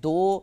2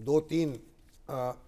2-3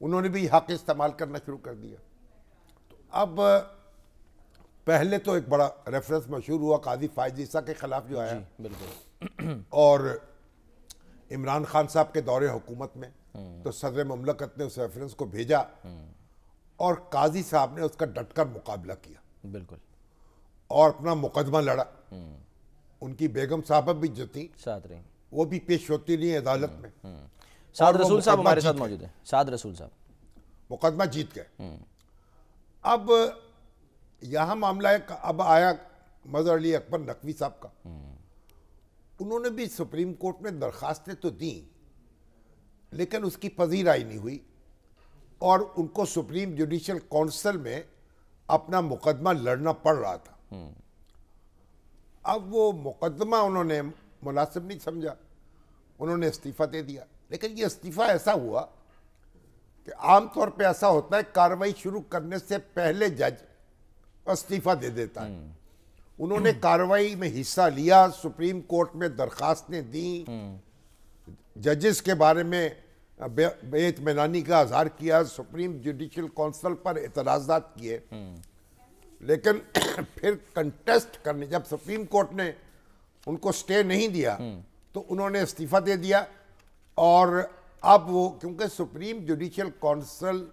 انہوں نے بھی حق استعمال کرنا شروع کر دیا. تو اب پہلے تو ایک بڑا ریفرنس مشہور ہوا قاضی فائز عیسیٰ کے خلاف جو آیا, بالکل, اور عمران خان صاحب کے دور حکومت میں تو صدر مملکت نے اس ریفرنس کو بھیجا اور قاضی صاحب نے اس کا ڈٹ کر مقابلہ کیا, بالکل, اور اپنا مقدمہ لڑا. ان کی بیگم صاحبہ بھی جو تھی ساتھ رہی, وہ بھی پیش ہوتی نہیں عدالت میں. سعد رسول صاحب ہمارے ساتھ موجود ہیں, سعد رسول صاحب مقدمہ جیت گئے. اب یہاں معاملہ ہے, اب آیا مظہر علی اکبر نقوی صاحب کا. انہوں نے بھی سپریم کورٹ میں درخواستیں تو دیں لیکن اس کی پذیرائی نہیں ہوئی, اور ان کو سپریم جوڈیشل کونسل میں اپنا مقدمہ لڑنا پڑ رہا تھا. اب وہ مقدمہ انہوں نے مناسب نہیں سمجھا, انہوں نے استعفیٰ دے دیا. لیکن یہ استعفیٰ ایسا ہوا کہ عام طور پہ ایسا ہوتا ہے کارروائی شروع کرنے سے پہلے جج استعفیٰ دے دیتا ہے. انہوں نے کارروائی میں حصہ لیا, سپریم کورٹ میں درخواستیں دیں, ججز کے بارے میں بے اطمینانی کا اظہار کیا, سپریم جوڈیشل کونسل پر اعتراضات کیے. لیکن پھر کنٹیسٹ کرنے, جب سپریم کورٹ نے ان کو سٹے نہیں دیا تو انہوں نے استعفیٰ دے دیا. اور اب وہ کیونکہ سپریم جوڈیشل کونسل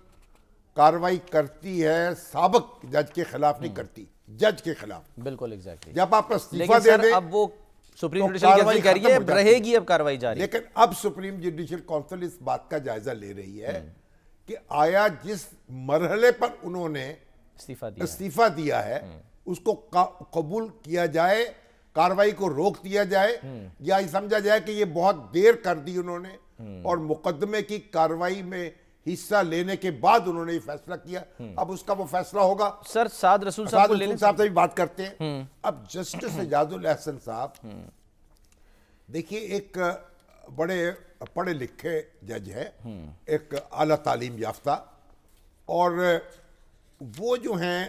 کارروائی کرتی ہے سابق جج کے خلاف نہیں کرتی, جج کے خلاف. بالکل ایگزیکٹلی. جب آپ استعفیٰ دے دیں اب وہ سپریم جوڈیشل کونسل کہہ رہی ہے رہے گی اب کارروائی جاری. لیکن اب سپریم جوڈیشل کونسل اس بات کا جائزہ لے رہی ہے کہ آیا جس مرحلے پر انہوں نے استعفیٰ دیا ہے اس کو قبول کیا جائے, کارروائی کو روک دیا جائے, یا یہ سمجھا جائے کہ یہ بہت دیر کر دی انہوں نے اور مقدمے کی کارروائی میں حصہ لینے کے بعد انہوں نے یہ فیصلہ کیا. اب اس کا وہ فیصلہ ہوگا. سر سعد رسول صاحب سے بھی بات کرتے ہیں. اب جسٹس اعجاز الاحسن صاحب دیکھیے ایک بڑے پڑھے لکھے جج ہے, ایک اعلیٰ تعلیم یافتہ, اور وہ جو ہیں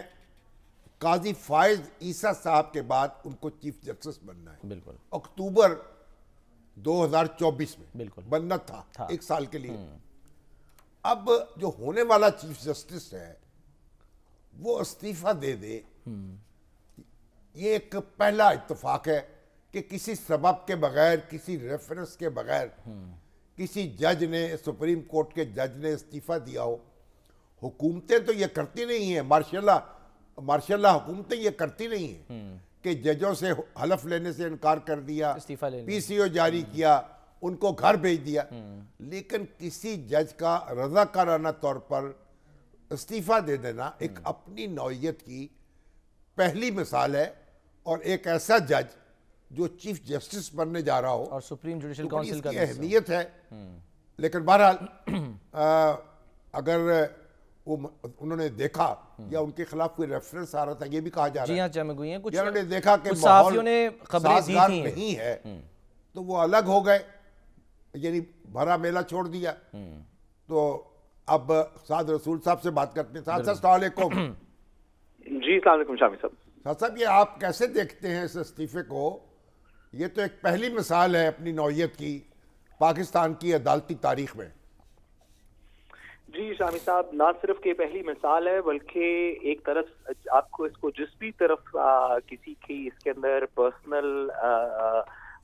قاضی فائز عیسیٰ صاحب کے بعد ان کو چیف جسٹس بننا ہے. بالکل, اکتوبر 2024 میں بالکل بننا تھا, ایک سال کے لیے. اب جو ہونے والا چیف جسٹس ہے وہ استعفیٰ دے دے, یہ ایک پہلا اتفاق ہے کہ کسی سبب کے بغیر, کسی ریفرنس کے بغیر کسی جج نے, سپریم کورٹ کے جج نے استعفیٰ دیا ہو. حکومتیں تو یہ کرتی نہیں ہیں, ماشاء اللہ حکومتیں یہ کرتی نہیں ہیں کہ ججوں سے حلف لینے سے انکار کر دیا, پی سی او جاری کیا, ان کو گھر بھیج دیا. لیکن کسی جج کا رضاکارانہ طور پر استعفیٰ دے دینا ایک اپنی نوعیت کی پہلی مثال ہے, اور ایک ایسا جج جو چیف جسٹس بننے جا رہا ہو, اور سپریم جوڈیشل کونسل کا اہمیت ہے. لیکن بہرحال اگر انہوں نے دیکھا یا ان کے خلاف کوئی ریفرنس آ رہا تھا, یہ بھی کہا جا رہا ہے جی ہاں چمگوئی ہیں کچھ, انہوں نے دیکھا کہ صحافیوں نے خبریں دی تھیں نہیں ہے تو وہ الگ ہو گئے, یعنی بھرا میلہ چھوڑ دیا. تو اب سعد رسول صاحب سے بات کرتے ہیں. سعد صاحب السلام علیکم. جی السلام علیکم شامی صاحب. سعد صاحب یہ آپ کیسے دیکھتے ہیں اس استعفے کو؟ یہ تو ایک پہلی مثال ہے اپنی نوعیت کی پاکستان کی عدالتی تاریخ میں. جی شامی صاحب, نہ صرف کہ پہلی مثال ہے بلکہ ایک طرف آپ کو اس کو جس بھی طرف کسی کی اس کے اندر پرسنل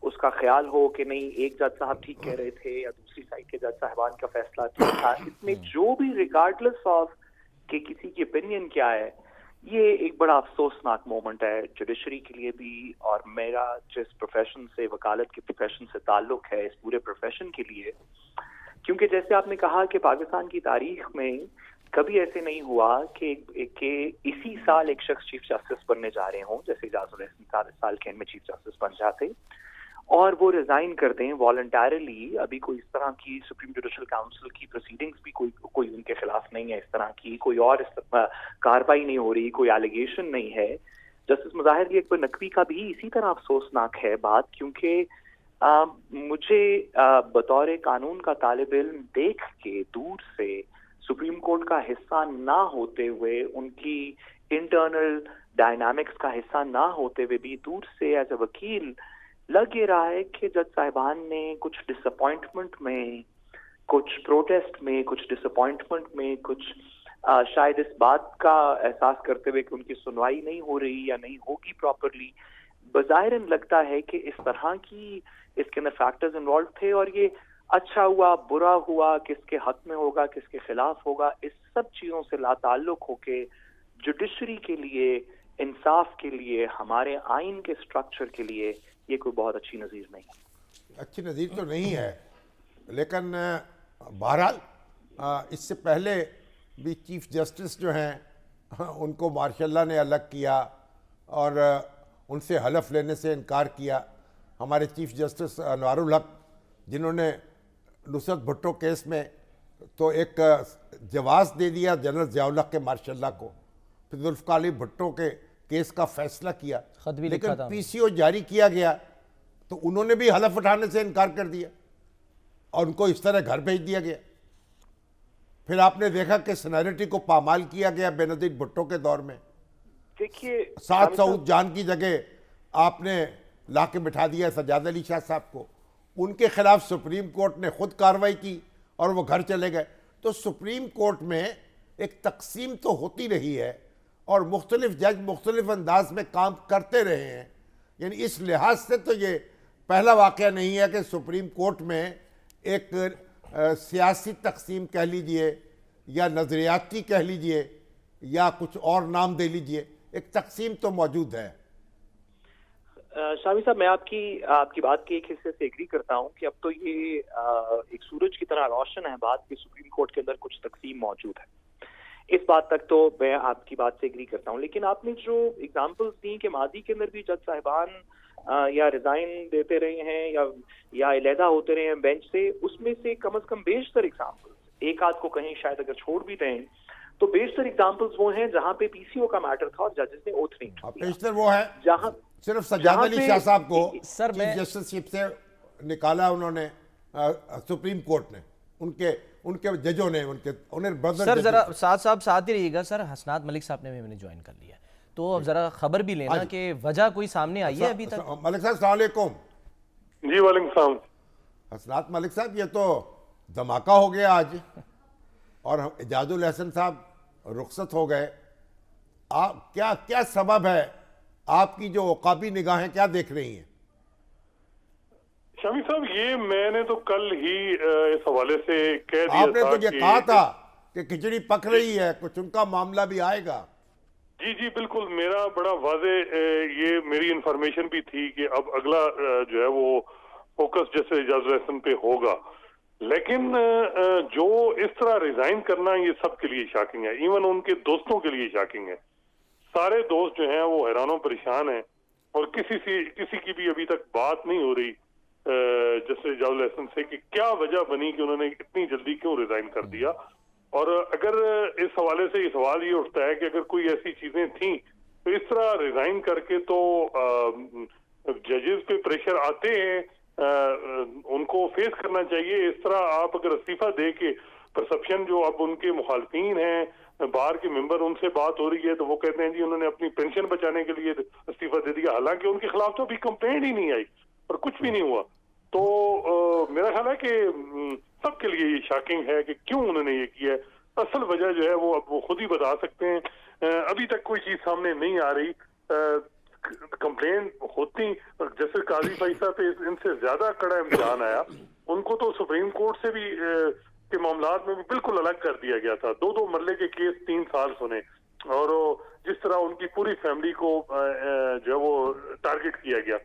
اس کا خیال ہو کہ نہیں ایک جج صاحب ٹھیک کہہ رہے تھے یا دوسری سائڈ کے جج صاحبان کا فیصلہ ٹھیک تھا, اس میں جو بھی ریگارڈلیس آف کہ کسی کی اپینین کیا ہے, یہ ایک بڑا افسوسناک مومنٹ ہے جوڈیشری کے لیے بھی, اور میرا جس پروفیشن سے, وکالت کے پروفیشن سے تعلق ہے, اس پورے پروفیشن کے لیے. کیونکہ جیسے آپ نے کہا کہ پاکستان کی تاریخ میں کبھی ایسے نہیں ہوا کہ اسی سال ایک شخص چیف جسٹس بننے جا رہے ہوں, جیسے اعجاز الاحسن سال کے میں چیف جسٹس بن جاتے اور وہ ریزائن کر دیں والنٹیرلی. ابھی کوئی اس طرح کی سپریم جوڈیشل کاؤنسل کی پروسیڈنگز بھی کوئی ان کے خلاف نہیں ہے, اس طرح کی کوئی اور کاروائی نہیں ہو رہی, کوئی ایلیگیشن نہیں ہے. جسٹس مظاہر علی اکبر نقوی کا بھی اسی طرح افسوسناک ہے بات, کیونکہ مجھے بطور قانون کا طالب علم دیکھ کے دور سے سپریم کورٹ کا حصہ نہ ہوتے ہوئے, ان کی انٹرنل ڈائنامکس کا حصہ نہ ہوتے ہوئے بھی دور سے ایز اے وکیل لگ یہ رہا ہے کہ جج صاحبان نے کچھ ڈس اپوائنٹمنٹ میں کچھ پروٹیسٹ میں، کچھ ڈسپوائنٹمنٹ میں، کچھ شاید اس بات کا احساس کرتے ہوئے کہ ان کی سنوائی نہیں ہو رہی یا نہیں ہوگی پراپرلی، بظاہر لگتا ہے کہ اس طرح کی اس کے اندر فیکٹرز انوالو تھے، اور یہ اچھا ہوا برا ہوا، کس کے حق میں ہوگا کس کے خلاف ہوگا، اس سب چیزوں سے لا تعلق ہو کے جوڈیشری کے لیے، انصاف کے لیے، ہمارے آئین کے سٹرکچر کے لیے یہ کوئی بہت اچھی نظیر نہیں ہے۔ اچھی نظیر تو نہیں ہے، لیکن بہرحال اس سے پہلے بھی چیف جسٹس جو ہیں ان کو ماشاء اللہ نے الگ کیا اور ان سے حلف لینے سے انکار کیا۔ ہمارے چیف جسٹس انوار الحق جنہوں نے نصرت بھٹو کیس میں تو ایک جواز دے دیا جنرل ضیاء الحق کے ماشاء اللہ کو، پھر ذوالفقار علی بھٹو کے کیس کا فیصلہ کیا، لیکن پی سی او جاری کیا گیا تو انہوں نے بھی حلف اٹھانے سے انکار کر دیا اور ان کو اس طرح گھر بھیج دیا گیا۔ پھر آپ نے دیکھا کہ سینیرٹی کو پامال کیا گیا بینظیر بھٹو کے دور میں، دیکھیے سعد سعود جان کی جگہ آپ نے لا کے بٹھا دیا سجاد علی شاہ صاحب کو، ان کے خلاف سپریم کورٹ نے خود کارروائی کی اور وہ گھر چلے گئے۔ تو سپریم کورٹ میں ایک تقسیم تو ہوتی رہی ہے اور مختلف جج مختلف انداز میں کام کرتے رہے ہیں، یعنی اس لحاظ سے تو یہ پہلا واقعہ نہیں ہے کہ سپریم کورٹ میں ایک سیاسی تقسیم کہہ لیجئے یا نظریاتی کہہ لیجئے یا کچھ اور نام دے لیجئے، ایک تقسیم تو موجود ہے۔ شامی صاحب، میں آپ کی بات کے ایک حصے سے ایگری کرتا ہوں کہ اب تو یہ ایک سورج کی طرح روشن ہے بات کہ سپریم کورٹ کے اندر کچھ تقسیم موجود ہے، اس بات تک تو میں آپ کی بات سے ایگری کرتا ہوں۔ لیکن آپ نے جو اگزامپلس دی کہ ماضی کے اندر بھی جج صاحبان یا ریزائن دیتے رہے ہیں یا علیحدہ ہوتے رہے ہیں بینچ سے، اس میں سے کم از کم بیشتر اگزامپلس، ایک آدھ کو کہیں شاید اگر چھوڑ بھی دیں تو بیشتر اگزامپلس وہ ہیں جہاں پہ پی سی او کا میٹر تھا اور ججز نے اوتھ نہیں کیا۔ بیشتر وہ ہے جہاں صرف سجاد علی شاہ صاحب کو سر چیف جسٹس شپ سے نکالا انہوں نے سپریم کورٹ نے، ان کے ججوں نے انہیں برادر سر ذرا صاحب ساتھ ہی رہیے گا۔ سر حسنات ملک صاحب نے بھی میں نے جوائن کر لیا، تو اب ذرا خبر بھی لینا کہ وجہ کوئی سامنے آئی ہے ابھی تک؟ ملک صاحب السلام علیکم۔ جی وعلیکم السلام۔ حسنات ملک صاحب یہ تو دھماکہ ہو گیا آج اور اعجاز الحسن صاحب رخصت ہو گئے، کیا سبب ہے؟ آپ کی جو عقابی نگاہیں کیا دیکھ رہی ہیں؟ شامی صاحب یہ میں نے تو کل ہی اس حوالے سے کہہ دیا تھا، آپ نے تو یہ کہا تھا کہ کھچڑی پک رہی ہے، کچھ ان کا معاملہ بھی آئے گا۔ جی بالکل، میرا بڑا واضح یہ میری انفارمیشن بھی تھی کہ اب اگلا جو ہے وہ فوکس جیسے اعجاز الحسن پہ ہوگا، لیکن جو اس طرح ریزائن کرنا یہ سب کے لیے شاکنگ ہے، ایون ان کے دوستوں کے لیے شاکنگ ہے۔ سارے دوست جو ہیں وہ حیران و پریشان ہیں اور کسی کی بھی ابھی تک بات نہیں ہو رہی جیسے اعجاز الحسن سے کہ کیا وجہ بنی کہ انہوں نے اتنی جلدی کیوں ریزائن کر دیا۔ اور اگر اس حوالے سے یہ سوال یہ اٹھتا ہے کہ اگر کوئی ایسی چیزیں تھیں تو اس طرح ریزائن کر کے تو ججز پہ پریشر آتے ہیں، ان کو فیس کرنا چاہیے۔ اس طرح آپ اگر استعفیٰ دے کے پرسپشن جو اب ان کے مخالفین ہیں، باہر کے ممبر، ان سے بات ہو رہی ہے تو وہ کہتے ہیں جی انہوں نے اپنی پینشن بچانے کے لیے استعفیٰ دے دیا، حالانکہ ان کے خلاف تو ابھی کمپلینٹ ہی نہیں آئی اور کچھ بھی نہیں ہوا۔ تو میرا خیال ہے کہ سب کے لیے یہ شاکنگ ہے کہ کیوں انہوں نے یہ کیا ہے۔ اصل وجہ جو ہے وہ اب وہ خود ہی بتا سکتے ہیں، ابھی تک کوئی چیز سامنے نہیں آ رہی۔ کمپلین ہوتی جیسے قاضی فیصلہ پہ ان سے زیادہ کڑا امتحان آیا، ان کو تو سپریم کورٹ سے بھی کے معاملات میں بھی بالکل الگ کر دیا گیا تھا، 2 مرلے کے کیس 3 سال سنے، اور جس طرح ان کی پوری فیملی کو جو ہے وہ ٹارگٹ کیا گیا،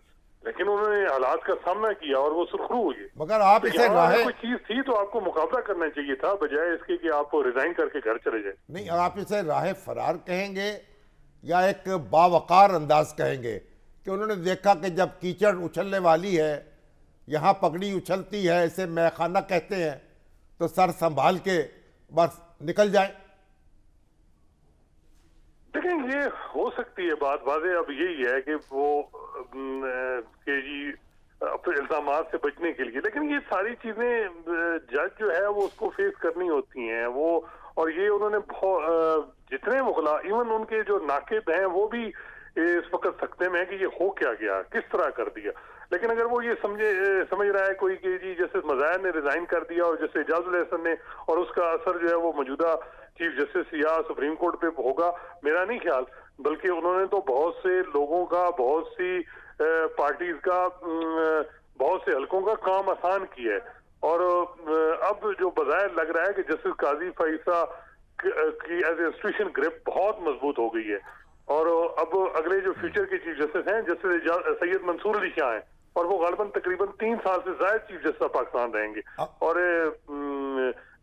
لیکن انہوں نے حالات کا سامنا کیا اور وہ سرخرو ہوئی۔ مگر آپ اسے کوئی چیز تھی تو آپ کو مقابلہ کرنا چاہیے تھا بجائے اس کے کہ آپ ریزائن کر کے گھر چلے جائیں۔ نہیں، آپ اسے راہ فرار کہیں گے یا ایک باوقار انداز کہیں گے کہ انہوں نے دیکھا کہ جب کیچڑ اچھلنے والی ہے، یہاں پگڑی اچھلتی ہے، اسے مے خانہ کہتے ہیں، تو سر سنبھال کے بس نکل جائیں؟ لیکن یہ ہو سکتی ہے بات واضح اب یہی ہے کہ وہ کہ جی الزامات سے بچنے کے لیے، لیکن یہ ساری چیزیں جج جو ہے وہ اس کو فیس کرنی ہوتی ہیں وہ، اور یہ انہوں نے جتنے ایون ان کے جو ناقد ہیں وہ بھی اس وقت سکتے میں ہے کہ یہ ہو کیا گیا، کس طرح کر دیا۔ لیکن اگر وہ یہ سمجھ رہا ہے کوئی کہ جی جسٹس مظاہر نے ریزائن کر دیا اور جسٹس اعجاز الحسن نے، اور اس کا اثر جو ہے وہ موجودہ چیف جسٹس یا سپریم کورٹ پہ ہوگا، میرا نہیں خیال، بلکہ انہوں نے تو بہت سے لوگوں کا، بہت سی پارٹیز کا، بہت سے حلقوں کا کام آسان کیا ہے. اور اب جو بظاہر لگ رہا ہے کہ جسٹس قاضی فائزہ کی ایز اے انسٹیٹیوشن گرپ بہت مضبوط ہو گئی ہے، اور اب اگلے جو فیوچر کے چیف جسٹس ہیں جسٹس سید منصور علی شاہ ہیں، اور وہ غالباً تقریباً 3 سال سے زائد چیف جسٹس پاکستان رہیں گے. اور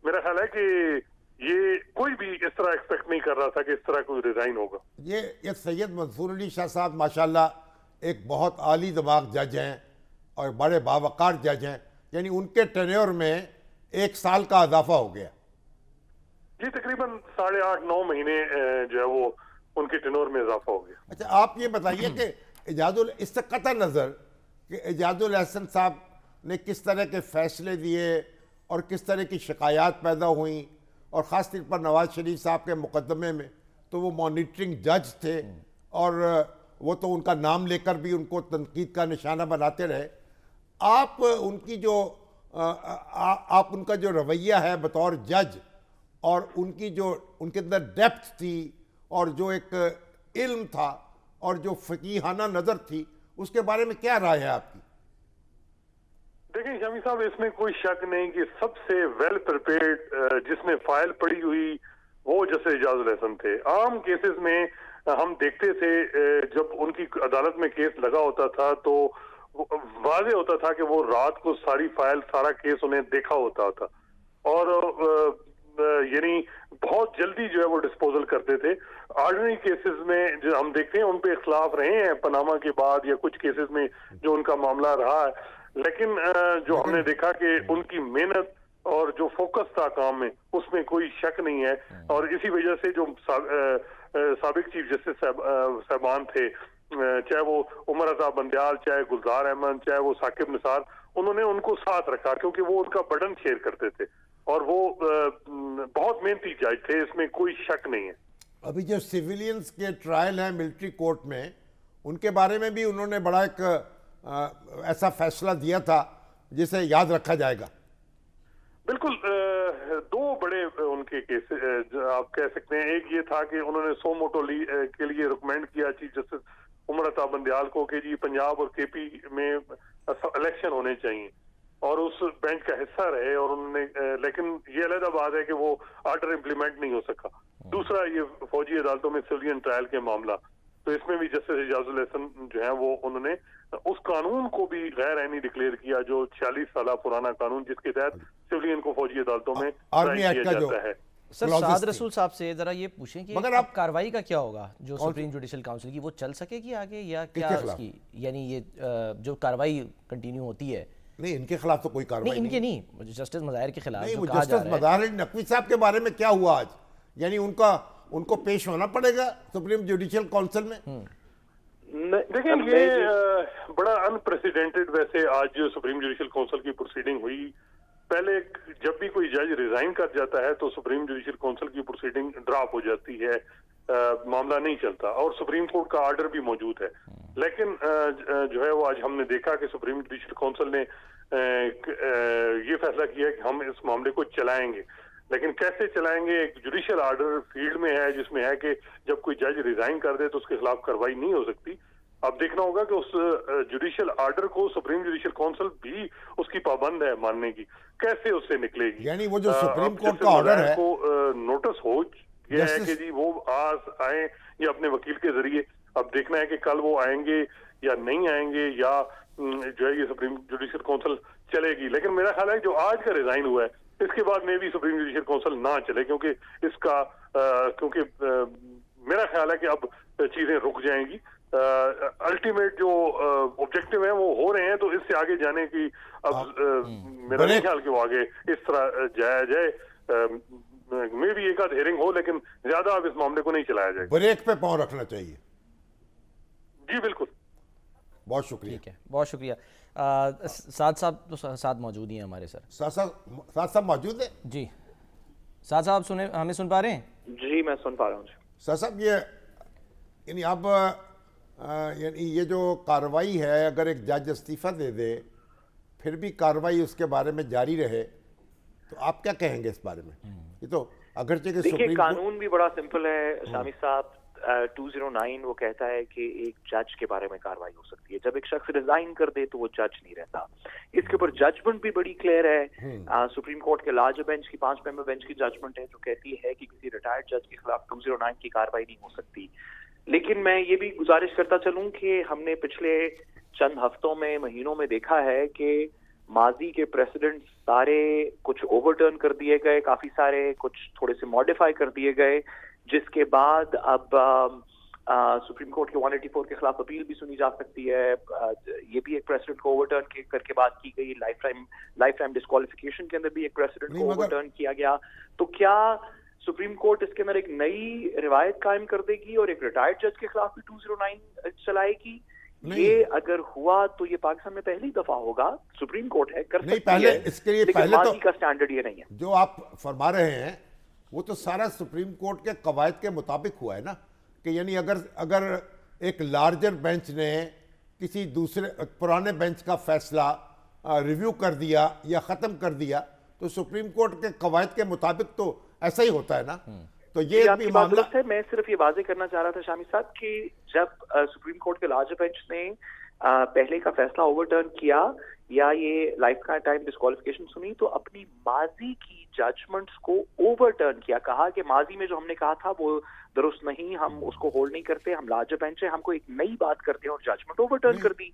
میرا خیال ہے کہ یہ کوئی بھی اس طرح ایکسپیکٹ نہیں کر رہا تھا کہ اس طرح کوئی ریزائن ہوگا. یہ سید منصور علی شاہ صاحب ماشاءاللہ ایک بہت عالی دماغ جج ہیں اور بڑے باوقار جج ہیں، یعنی ان کے ٹینیور میں 1 سال کا اضافہ ہو گیا. جی تقریباً 8.5-9 مہینے جو ہے وہ ان کے ٹینور میں اضافہ ہو گیا. اچھا آپ یہ بتائیے کہ اس سے قطع نظر کہ اعجاز الحسن صاحب نے کس طرح کے فیصلے دیے اور کس طرح کی شکایات پیدا ہوئیں، اور خاص طور پر نواز شریف صاحب کے مقدمے میں تو وہ مانیٹرنگ جج تھے اور وہ تو ان کا نام لے کر بھی ان کو تنقید کا نشانہ بناتے رہے. آپ ان کا جو رویہ ہے بطور جج، اور ان کے اندر ڈیپتھ تھی اور جو ایک علم تھا اور جو فقیہانہ نظر تھی، اس کے بارے میں کیا رائے ہے آپ کی؟ دیکھیں شامی صاحب، اس میں کوئی شک نہیں کہ سب سے ویل پریپیئرڈ جس نے فائل پڑھی ہوئی وہ جسٹس اعجاز الحسن تھے. عام کیسز میں ہم دیکھتے تھے جب ان کی عدالت میں کیس لگا ہوتا تھا تو واضح ہوتا تھا کہ وہ رات کو ساری فائل، سارا کیس انہیں دیکھا ہوتا تھا، اور یعنی بہت جلدی جو ہے وہ ڈسپوزل کرتے تھے. آرڈنری کیسز میں جو ہم دیکھتے ہیں ان پہ اختلاف رہے ہیں پاناما کے بعد یا کچھ کیسز میں جو ان کا معاملہ رہا ہے، لیکن جو ہم نے دیکھا کہ ان کی محنت اور جو فوکس تھا کام میں، اس میں کوئی شک نہیں ہے. اور اسی وجہ سے جو سابق چیف جسٹس صاحبان تھے، چاہے وہ عمر رضا بندیال، چاہے گلزار احمد، چاہے وہ ثاقب نثار، انہوں نے ان کو ساتھ رکھا کیونکہ وہ ان کا برڈن شیئر کرتے تھے، اور وہ بہت محنتی جج تھے، اس میں کوئی شک نہیں ہے. ابھی جو سیویلینز کے ٹرائل ہیں ملٹری کورٹ میں، ان کے بارے میں بھی انہوں نے بڑا ایک ایسا فیصلہ دیا تھا جسے یاد رکھا جائے گا. بالکل، 2 بڑے ان کے کیس آپ کہہ سکتے ہیں. ایک یہ تھا کہ انہوں نے سو موٹو کے لیے ریکمینڈ کیا چیف جسٹس عمر عطا بندیال کو کہ جی پنجاب اور کے پی میں الیکشن ہونے چاہیے، اور اس بینچ کا حصہ رہے، اور انہوں نے، لیکن یہ علیحدہ بات ہے کہ وہ آرڈر امپلیمنٹ نہیں ہو سکا. دوسرا یہ فوجی عدالتوں میں سویلین ٹرائل کے معاملہ، تو اس میں بھی جسٹس اعجاز الحسن جو ہیں وہ انہوں نے اس قانون کو بھی غیر آئینی ڈکلیئر کیا جو 46 سالہ پرانا قانون جس کے تحت سویلین کو فوجی عدالتوں میں ٹرائل کیا جاتا ہے. سر سعد رسول صاحب سے ذرا یہ پوچھیں کہ اب کاروائی کا کیا ہوگا جو سپریم جوڈیشل کاؤنسل کی، وہ چل سکے گی آگے یا کیا اس کی، یعنی یہ جو کاروائی کنٹینیو ہوتی ہے؟ نہیں، ان کے خلاف تو کوئی کاروائی نہیں، ان کے نہیں، جسٹس مظاہر کے خلاف. نہیں، وہ جسٹس مظاہر نقوی صاحب کے بارے میں کیا ہوا آج؟ یعنی ان کو پیش ہونا پڑے گا سپریم جوڈیشل کاؤنسل میں؟ دیکھیں یہ بڑا انپریسیڈنٹڈ ویسے آج جو سپریم جوڈیشل کاؤنسل کی پروسیڈنگ ہوئی. پہلے جب بھی کوئی جج ریزائن کر جاتا ہے تو سپریم جوڈیشل کاؤنسل کی پروسیڈنگ ڈراپ ہو جاتی ہے، معاملہ نہیں چلتا، اور سپریم کورٹ کا آرڈر بھی موجود ہے. لیکن جو ہے وہ آج ہم نے دیکھا کہ سپریم جوڈیشل کاؤنسل نے یہ فیصلہ کیا کہ ہم اس معاملے کو چلائیں گے. لیکن کیسے چلائیں گے؟ ایک جوڈیشل آرڈر فیلڈ میں ہے جس میں ہے کہ جب کوئی جج ریزائن کر دے تو اس کے خلاف کارروائی نہیں ہو سکتی. اب دیکھنا ہوگا کہ اس جوڈیشل آرڈر کو سپریم جوڈیشل کاؤنسل بھی اس کی پابند ہے ماننے کی، کیسے اس سے نکلے گی؟ یعنی وہ جو سپریم کورٹ کا آرڈر ہے کو نوٹس ہو گیا ہے کہ جی وہ آئیں یا اپنے وکیل کے ذریعے. اب دیکھنا ہے کہ کل وہ آئیں گے یا نہیں آئیں گے، یا جو ہے یہ سپریم جوڈیشل کاؤنسل چلے گی. لیکن میرا خیال ہے جو آج کا ریزائن ہوا ہے اس کے بعد میں بھی سپریم جوڈیشل کاؤنسل نہ چلے، کیونکہ اس کا میرا خیال ہے کہ اب چیزیں رک جائیں گی. الٹیمیٹ جو آبجیکٹو ہیں وہ ہو رہے ہیں، تو اس سے آگے جانے کی اب میرا نہیں خیال کہ وہ آگے اس طرح جایا جائے. میں بھی ایک آدھ ہیئرنگ ہو، لیکن زیادہ اب اس معاملے کو نہیں چلایا جائے. بریک پہ پاؤں رکھنا چاہیے. جی بالکل، بہت شکریہ. ٹھیک ہے، بہت شکریہ. سعد صاحب تو ساتھ موجود ہی ہیں ہمارے. سر سعد صاحب موجود ہیں؟ جی سعد صاحب ہمیں سن پا رہے ہیں؟ جی میں سن پا رہا ہوں. سعد صاحب، یہ یعنی اب یعنی یہ جو کارروائی ہے، اگر ایک جج استعفیٰ دے دے پھر بھی کارروائی اس کے بارے میں جاری رہے تو آپ کیا کہیں گے اس بارے میں؟ یہ تو اگرچہ کہ دیکھیے قانون بھی بڑا سمپل ہے شامی صاحب. 209 وہ کہتا ہے کہ ایک جج کے بارے میں کارروائی ہو سکتی ہے. جب ایک شخص ریزائن کر دے تو وہ جج نہیں رہتا. اس کے اوپر ججمنٹ بھی بڑی کلیئر ہے. سپریم کورٹ کے لارج بینچ کی 5 ممبر بینچ کی ججمنٹ ہے جو کہتی ہے کہ کسی ریٹائرڈ جج کے خلاف 209 کی کارروائی نہیں ہو سکتی. لیکن میں یہ بھی گزارش کرتا چلوں کہ ہم نے پچھلے چند ہفتوں میں مہینوں میں دیکھا ہے کہ ماضی کے پریسیڈنٹ سارے کچھ اوور ٹرن کر دیے گئے, کافی سارے کچھ تھوڑے سے ماڈیفائی کر دیے گئے, جس کے بعد اب سپریم کورٹ کے 184 کے خلاف اپیل بھی سنی جا سکتی ہے. یہ بھی ایک پریسیڈنٹ کو اوور ٹرن کر کے بات کی گئی. لائف ٹائم ڈسکوالیفیکیشن کے اندر بھی ایک پریسیڈنٹ کو اوور ٹرن کیا گیا. تو کیا سپریم کورٹ اس کے اندر ایک نئی روایت قائم کر دے گی اور ایک ریٹائرڈ جج کے خلاف بھی 209 چلائے گی؟ یہ اگر ہوا تو یہ پاکستان میں پہلی دفعہ ہوگا. سپریم کورٹ ہے کر سکتی ہے, اس کے لیے لیکن ماضی کا سٹینڈرڈ یہ نہیں ہے. جو آپ فرما رہے ہیں وہ تو سارا سپریم کورٹ کے قواعد کے مطابق ہوا ہے نا, کہ یعنی اگر ایک لارجر بینچ نے کسی دوسرے پرانے بینچ کا فیصلہ ریویو کر دیا یا ختم کر دیا تو سپریم کورٹ کے قواعد کے مطابق تو ایسا ہی ہوتا ہے نا. تو یہ بھی معاملہ ہے. میں صرف یہ واضح کرنا چاہ رہا تھا شامی صاحب کہ جب سپریم کورٹ کے لارجر بینچ نے پہلے کا فیصلہ اوور ٹرن کیا یا یہ لائف ٹائم ڈسکوالیفیکیشن سنی تو اپنی ماضی کی ججمنٹس کو اوور ٹرن کیا, کہا کہ ماضی میں جو ہم نے کہا تھا وہ درست نہیں, ہم اس کو ہولڈ نہیں کرتے, ہم لارجر بینچ ہے, ہم کو ایک نئی بات کرتے ہیں اور ججمنٹ اوور ٹرن کر دی.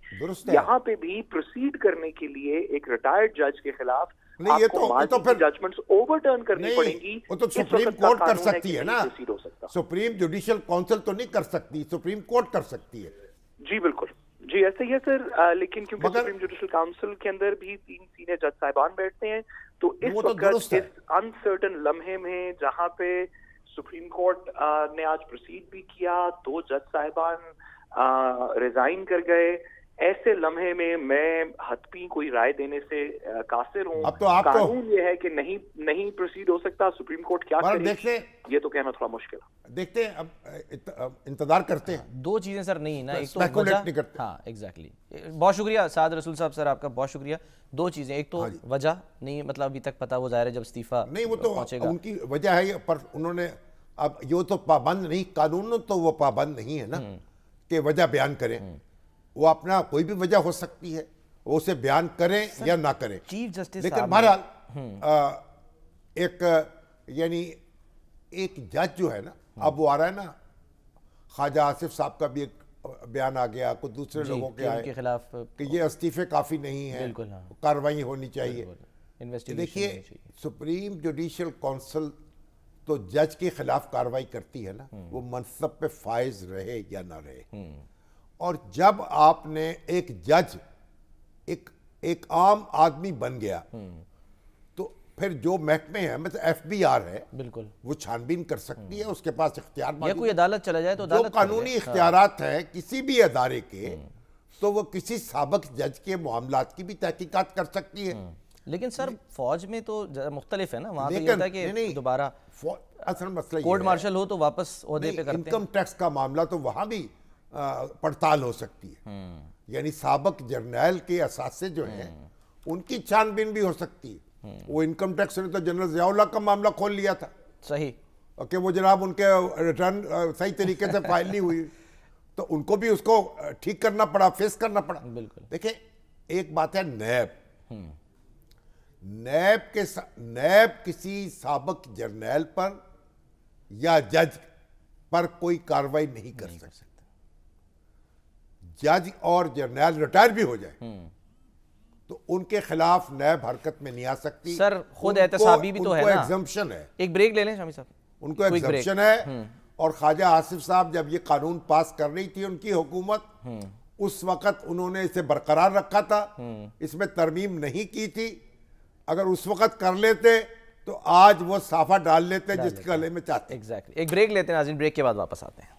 یہاں پہ بھی پروسیڈ کرنے کے لیے ایک ریٹائرڈ جج کے خلاف نہیں, یہ تو پھر ججمنٹس اوور ٹرن کرنی پڑیں گی. وہ تو سپریم کورٹ کر سکتی ہے نا, سپریم جوڈیشل کونسل تو نہیں کر سکتی, سپریم کورٹ کر سکتی ہے. جی بالکل, جی ایسے ہی ہے سر. لیکن کیونکہ سپریم جوڈیشل کاؤنسل کے اندر بھی 3 سینئر جج صاحبان بیٹھتے ہیں تو اس وقت اس انسرٹن لمحے میں جہاں پہ سپریم کورٹ نے آج پروسیڈ بھی کیا, 2 جج صاحبان ریزائن کر گئے, ایسے لمحے میں حتمی کوئی رائے دینے سے قاصر ہوں. قانون یہ ہے کہ نہیں پروسیڈ ہو سکتا. سپریم کورٹ کیا کرے یہ تو کہنا تھوڑا مشکل ہے. دیکھتے ہیں, اب انتظار کرتے ہیں. 2 چیزیں سر نہیں نا, ایک تو وجہ, ہاں ایگزیکٹلی, بہت شکریہ سعد رسول صاحب سر, آپ کا بہت شکریہ. 2 چیزیں, ایک تو وجہ نہیں, مطلب ابھی تک پتا, وہ ظاہر ہے جب استعفیٰ نہیں, وہ تو ان کی وجہ ہے, پر انہوں نے اب یہ تو پابند نہیں, قانون تو وہ پابند نہیں ہے نا کہ وجہ بیان کریں. وہ اپنا کوئی بھی وجہ ہو سکتی ہے, وہ اسے بیان کریں یا نہ کریں. چیف جسٹس لیکن بہرحال ایک یعنی ایک جج جو ہے نا, اب وہ آ رہا ہے نا, خواجہ آصف صاحب کا بھی ایک بیان آ گیا, کچھ دوسرے لوگوں کے آئے خلاف کہ یہ استعفے کافی نہیں ہیں, کارروائی ہونی چاہیے. دیکھیے سپریم جوڈیشل کونسل تو جج کے خلاف کارروائی کرتی ہے نا, وہ منصب پہ فائز رہے یا نہ رہے. اور جب آپ نے ایک جج ایک عام آدمی بن گیا تو پھر جو محکمے ہیں, مثلا ایف بی آر ہے, بالکل وہ چھانبین کر سکتی ہے, اس کے پاس اختیار موجود ہے. کوئی عدالت چلا جائے تو جو قانونی اختیارات ہیں کسی بھی ادارے کے, تو وہ کسی سابق جج کے معاملات کی بھی تحقیقات کر سکتی ہے. لیکن سر فوج میں تو مختلف ہے نا, وہاں تو یہ ہوتا ہے کہ دوبارہ اصل مسئلہ کورٹ مارشل ہو تو واپس عہدے پہ کرتے ہیں. انکم ٹیکس کا معاملہ تو وہاں بھی پڑتال ہو سکتی ہے, یعنی سابق جرنیل کے اثاثے جو ہیں ان کی چھان بین بھی ہو سکتی ہے. وہ انکم ٹیکس نے تو جنرل ضیاء اللہ کا معاملہ کھول لیا تھا, صحیح, کہ وہ جناب ان کے ریٹرن صحیح طریقے سے فائل نہیں ہوئی, تو ان کو بھی اس کو ٹھیک کرنا پڑا, فیس کرنا پڑا. بالکل. دیکھیں ایک بات ہے نیب کسی سابق جرنیل پر یا جج پر کوئی کارروائی نہیں کر سکتا. جج اور جرنیل ریٹائر بھی ہو جائے تو ان کے خلاف نیب حرکت میں نہیں آ سکتی. سر خود احتسابی بھی تو ہے نا, ایگزمپشن ہے. ایک بریک لے لیں شامی صاحب, ان کو ایگزمپشن ہے. اور خواجہ آصف صاحب جب یہ قانون پاس کر رہی تھی ان کی حکومت, اس وقت انہوں نے اسے برقرار رکھا تھا, اس میں ترمیم نہیں کی تھی. اگر اس وقت کر لیتے تو آج وہ صافہ ڈال لیتے جس کے گلے میں چاہتے. ایگزیکٹلی. ایک بریک لیتے ہیں ناظرین, بریک کے بعد واپس آتے ہیں.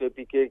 KPK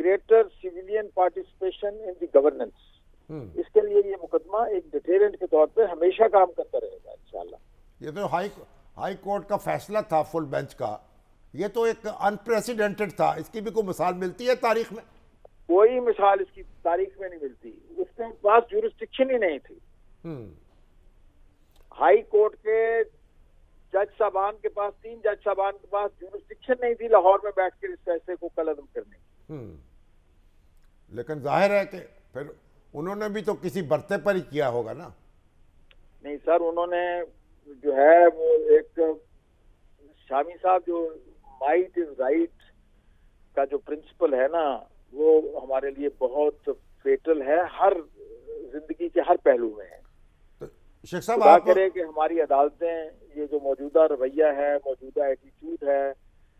greater civilian participation in the governance. اس کے لیے یہ مقدمہ ایک ڈیٹیرنٹ کے طور پہ ہمیشہ کام کرتا رہے گا انشاءاللہ. یہ تو ہائی کورٹ کا فیصلہ تھا فل بینچ کا, یہ تو ایک انپریسیڈنٹڈ تھا. اس کی بھی کوئی مثال ملتی ہے تاریخ میں؟ کوئی مثال اس کی تاریخ میں نہیں ملتی. اس کے پاس جورسڈکشن ہی نہیں تھی. ہائی کورٹ کے جج صاحبان کے پاس 3 جج صاحبان کے پاس جورسڈکشن نہیں تھی لاہور میں بیٹھ کر اس فیصلے کو کالعدم کرنے کی. لیکن ظاہر ہے کہ پھر انہوں نے بھی تو کسی برتے پر ہی کیا ہوگا نا. نہیں سر, انہوں نے جو ہے وہ ایک شامی صاحب جو مائٹ از رائٹ کا جو پرنسپل ہے نا, وہ ہمارے لیے بہت فیٹل ہے ہر زندگی کے ہر پہلو میں ہے. شیخ صاحب خدا کرے کہ ہماری عدالتیں یہ جو موجودہ رویہ ہے, موجودہ ایٹیٹیوڈ ہے,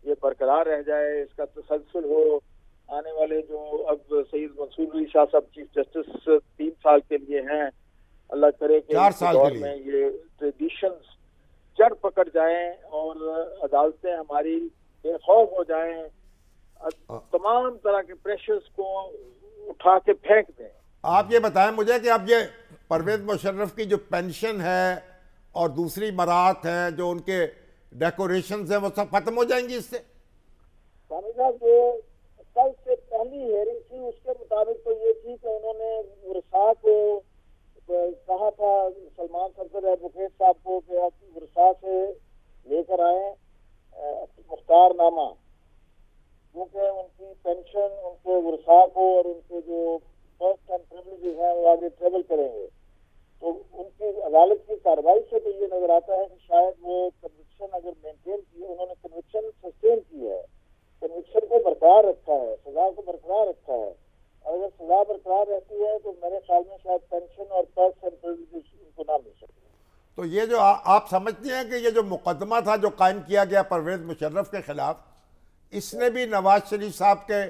یہ برقرار رہ جائے, اس کا تسلسل ہو. آنے والے جو اب سید منصور علی شاہ صاحب چیف جسٹس 3 سال کے لیے ہیں, اللہ کرے کہ 4 سال کے لیے میں یہ ٹریڈیشنز جڑ پکڑ جائیں اور عدالتیں ہماری بے خوف ہو جائیں, تمام طرح کے پریشرز کو اٹھا کے پھینک دیں. آپ یہ بتائیں مجھے کہ اب یہ پرویز مشرف کی جو پینشن ہے اور دوسری برات ہیں جو ان کے ڈیکوریشنز ہیں وہ سب ختم ہو جائیں گی اس سے؟ سامع صاحب جو کل سے پہلی ہیئرنگ تھی اس کے مطابق تو یہ تھی کہ انہوں نے ورثاء کو کہا تھا, سلمان صدر ایڈوکیٹ صاحب کو, کہ آپ ورثاء سے لے کر آئیں مختار نامہ, کیونکہ ان کی پینشن ان کے ورثاء کو اور ان کے جو فرسٹ اینڈ پریولیجز ہیں وہ آگے ٹریول کریں گے. تو ان کی عدالت کی کارروائی سے تو یہ نظر آتا ہے کہ شاید وہ کنوکشن اگر مینٹین کی, انہوں نے کنوکشن سسٹین کی ہے, کنوکشن کو برقرار رکھا ہے, سزا کو برقرار رکھا ہے. اور اگر سزا برقرار رہتی ہے تو میرے خیال میں شاید پینشن اور پرس اینڈ پریولیجز ان کو نہ مل سکتے. تو یہ جو آپ سمجھتے ہیں کہ یہ جو مقدمہ تھا جو قائم کیا گیا پرویز مشرف کے خلاف, اس نے بھی نواز شریف صاحب کے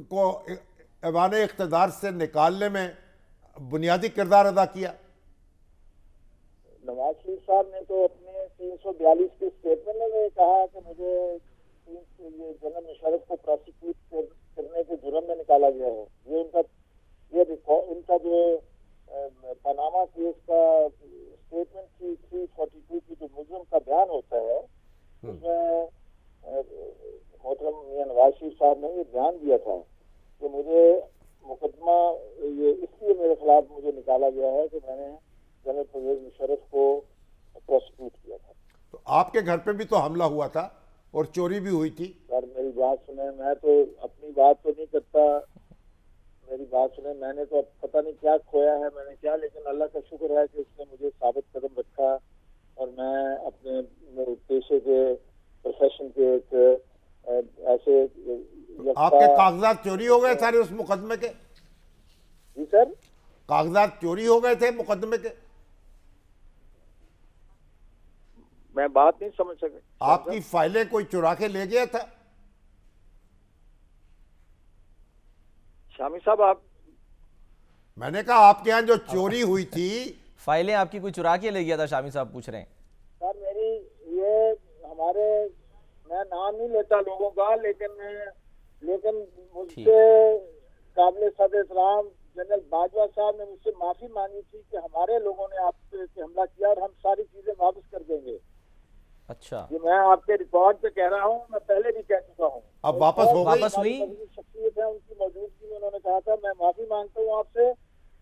کو ایوان اقتدار سے نکالنے میں بنیادی کردار ادا کیا؟ نواز شریف صاحب نے تو اپنے 342 کی اسٹیٹمنٹ میں کہا کہ مجھے یہ جنرل مشرف کو پروسیکیوٹ کرنے کے جرم میں نکالا گیا ہے. یہ ان کا جو پاناما کیس کا اسٹیٹمنٹ تھی 342 کی جو ملزم کا بیان ہوتا ہے, اس میں محترم میاں نواز شریف صاحب نے یہ بیان دیا تھا کہ مجھے مقدمہ یہ اس لیے میرے خلاف مجھے نکالا گیا ہے کہ میں نے جنرل پرویز مشرف کو پروسیکیوٹ کیا تھا. تو آپ کے گھر پہ بھی تو حملہ ہوا تھا اور چوری بھی ہوئی تھی. سر میری بات سنیں, میں تو اپنی بات تو نہیں کرتا, میری بات سنیں, میں نے تو پتہ نہیں کیا کھویا ہے میں نے کیا, لیکن اللہ کا شکر ہے کہ اس نے مجھے ثابت قدم رکھا اور میں اپنے پیشے کے پروفیشن کے ایک ایسے. آپ کے کاغذات چوری ہو گئے سارے اس مقدمے کے؟ جی سر, کاغذات چوری ہو گئے تھے مقدمے کے؟ میں بات نہیں سمجھ سکے. آپ کی فائلیں کوئی چرا کے لے گیا تھا؟ شامی صاحب آپ, میں نے کہا آپ کے یہاں جو چوری ہوئی تھی فائلیں آپ کی کوئی چرا کے لے گیا تھا؟ شامی صاحب پوچھ رہے ہیں. سر میری یہ ہمارے, میں نام نہیں لیتا لوگوں کا, لیکن مجھ سے قابل صدر احترام جنرل باجوہ صاحب نے مجھ سے معافی مانگی تھی کہ ہمارے لوگوں نے آپ پہ حملہ کیا اور ہم ساری چیزیں واپس کر دیں گے. اچھا, یہ میں آپ کے ریکارڈ پہ کہہ رہا ہوں, میں پہلے بھی کہہ چکا ہوں. اب واپس ہو گئی؟ واپس ہوئی؟ شخصیت ہے ان کی موجودگی میں انہوں نے کہا تھا میں معافی مانگتا ہوں آپ سے,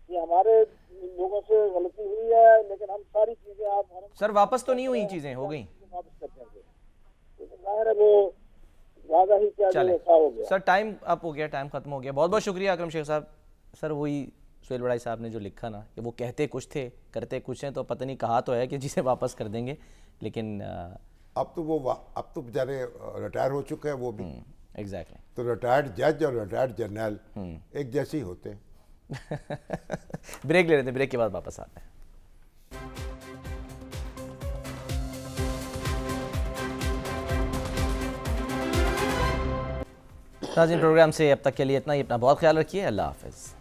یہ ہمارے لوگوں سے غلطی ہوئی ہے, لیکن ہم ساری چیزیں آپ سر واپس تو نہیں ہوئی چیزیں, ہو گئی واپس کر دیں گے. لیکن ظاہر ہے وہ زیادہ ہی کیا ہو گیا. سر ٹائم اپ ہو گیا, ٹائم ختم ہو گیا. بہت بہت شکریہ اکرم شیخ صاحب. سر وہی سہیل بڑائی صاحب نے جو لکھا نا کہ وہ کہتے کچھ تھے کرتے کچھ ہیں, تو پتہ نہیں کہا تو ہے کہ جسے واپس کر دیں گے, لیکن اب تو بیچارے ریٹائر ہو چکے ہیں وہ بھی. ایگزیکٹلی, تو ریٹائرڈ جج اور ریٹائرڈ جرنل ایک جیسے ہی ہوتے ہیں. بریک لے رہے تھے, بریک کے بعد واپس آتے ہیں. ناظرین پروگرام سے اب تک کے لیے اتنا ہی. اپنا بہت خیال رکھیے. اللہ حافظ.